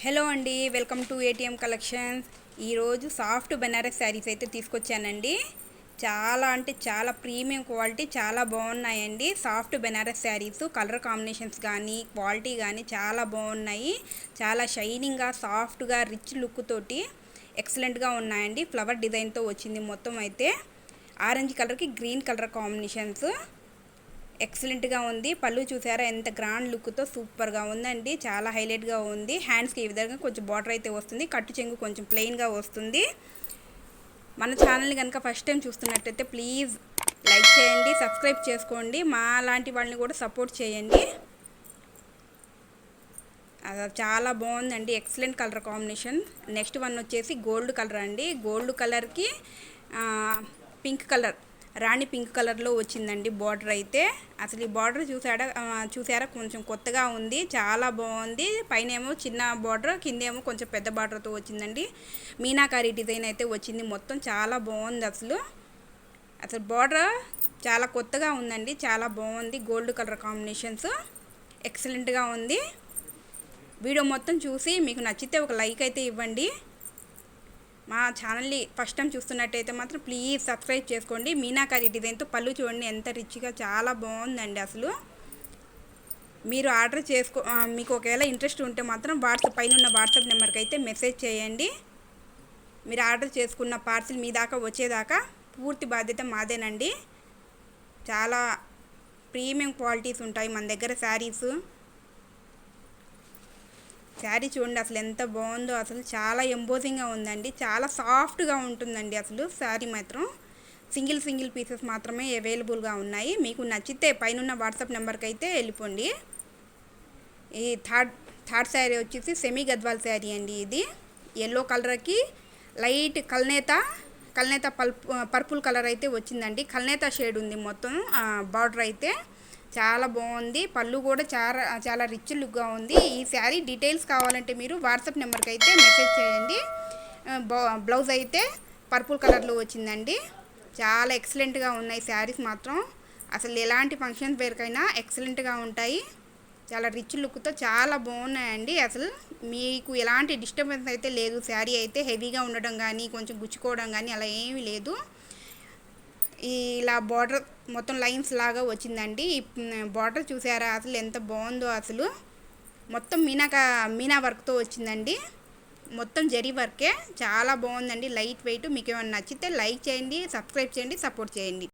Hello అండి, welcome to ATM collections. ఈరోజు soft Banaras saris అయితే తీసుకొచ్చానండి. చాలా అంటే చాలా ప్రీమియం క్వాలిటీ, చాలా బాగున్నాయండి. Soft Banaras saris colour combinations కానీ క్వాలిటీ కానీ చాలా బాగున్నాయి. చాలా షైనింగ్గా, సాఫ్ట్గా, రిచ్ లుక్ తోటి ఎక్సలెంట్గా ఉన్నాయండి. ఫ్లవర్ డిజైన్తో వచ్చింది మొత్తం అయితే. ఆరెంజ్ కలర్కి గ్రీన్ కలర్ కాంబినేషన్స్ ఎక్సలెంట్గా ఉంది. పళ్ళు చూసారా ఎంత గ్రాండ్ లుక్తో సూపర్గా ఉందండి. చాలా హైలైట్గా ఉంది. హ్యాండ్స్కి ఈ విధంగా కొంచెం బార్డర్ అయితే వస్తుంది. కట్టు చెంగు కొంచెం ప్లెయిన్గా వస్తుంది. మన ఛానల్ని కనుక ఫస్ట్ టైం చూస్తున్నట్టయితే ప్లీజ్ లైక్ చేయండి, సబ్స్క్రైబ్ చేసుకోండి. మా లాంటి వాళ్ళని కూడా సపోర్ట్ చేయండి. చాలా బాగుందండి. Excellent colour combination. Next one వచ్చేసి గోల్డ్ కలర్ అండి. గోల్డ్ కలర్కి పింక్ కలర్, రాణి పింక్ కలర్లో వచ్చిందండి బార్డర్ అయితే. అసలు ఈ బార్డర్ చూసారా కొంచెం కొత్తగా ఉంది, చాలా బాగుంది. పైన ఏమో చిన్న బార్డర్, కిందేమో కొంచెం పెద్ద బార్డర్తో వచ్చిందండి. మీనాకారి డిజైన్ అయితే వచ్చింది మొత్తం. చాలా బాగుంది అసలు బార్డర్ చాలా కొత్తగా ఉందండి. చాలా బాగుంది. గోల్డ్ కలర్ కాంబినేషన్స్ ఎక్సలెంట్గా ఉంది. వీడియో మొత్తం చూసి మీకు నచ్చితే ఒక లైక్ అయితే ఇవ్వండి. మా ఛానల్ని ఫస్ట్ టైం చూస్తున్నట్టయితే మాత్రం ప్లీజ్ సబ్స్క్రైబ్ చేసుకోండి. మీనాకారి డిజైన్తో పళ్ళు చూడండి ఎంత రిచ్గా, చాలా బాగుందండి. అసలు మీరు ఆర్డర్ మీకు ఒకవేళ ఇంట్రెస్ట్ ఉంటే మాత్రం పైన ఉన్న వాట్సాప్ నెంబర్కి అయితే మెసేజ్ చేయండి. మీరు ఆర్డర్ చేసుకున్న పార్సిల్ మీ దాకా వచ్చేదాకా పూర్తి బాధ్యత మాదేనండి. చాలా ప్రీమియం క్వాలిటీస్ ఉంటాయి మన దగ్గర. శారీ చూడండి అసలు ఎంత బాగుందో. అసలు చాలా ఎంబోజింగ్గా ఉందండి. చాలా సాఫ్ట్గా ఉంటుందండి. అసలు శారీ మాత్రం సింగిల్ పీసెస్ మాత్రమే అవైలబుల్గా ఉన్నాయి. మీకు నచ్చితే పైన వాట్సాప్ నెంబర్కి అయితే వెళ్ళిపోండి. ఈ థర్డ్ శారీ వచ్చేసి సెమీ గద్వాల్ శారీ అండి. ఇది ఎల్లో కలర్కి లైట్ కల్నేత పర్పుల్ కలర్ అయితే వచ్చిందండి. కల్నేత షేడ్ ఉంది మొత్తం బార్డర్ అయితే. చాలా బాగుంది. పళ్ళు కూడా చాలా రిచ్ లుక్గా ఉంది. ఈ శారీ డీటెయిల్స్ కావాలంటే మీరు వాట్సాప్ నెంబర్కి అయితే మెసేజ్ చేయండి. బ్లౌజ్ అయితే పర్పుల్ కలర్లో వచ్చిందండి. చాలా ఎక్సలెంట్గా ఉన్నాయి శారీస్ మాత్రం. అసలు ఎలాంటి ఫంక్షన్ వేర్కైనా ఎక్సలెంట్గా ఉంటాయి. చాలా రిచ్ లుక్తో చాలా బాగున్నాయండి. అసలు మీకు ఎలాంటి డిస్టర్బెన్స్ అయితే లేదు. శారీ అయితే హెవీగా ఉండడం కానీ కొంచెం గుచ్చుకోవడం కానీ అలా ఏమీ లేదు. ఇలా బార్డర్ మొత్తం లైన్స్ లాగా వచ్చిందండి. ఈ బార్డర్ చూసారా అసలు ఎంత బాగుందో. అసలు మొత్తం మీనా వర్క్తో వచ్చిందండి. మొత్తం జరీ వర్కే. చాలా బాగుందండి. Light weight. మీకు ఏమైనా నచ్చితే లైక్ చేయండి, సబ్స్క్రైబ్ చేయండి, సపోర్ట్ చేయండి.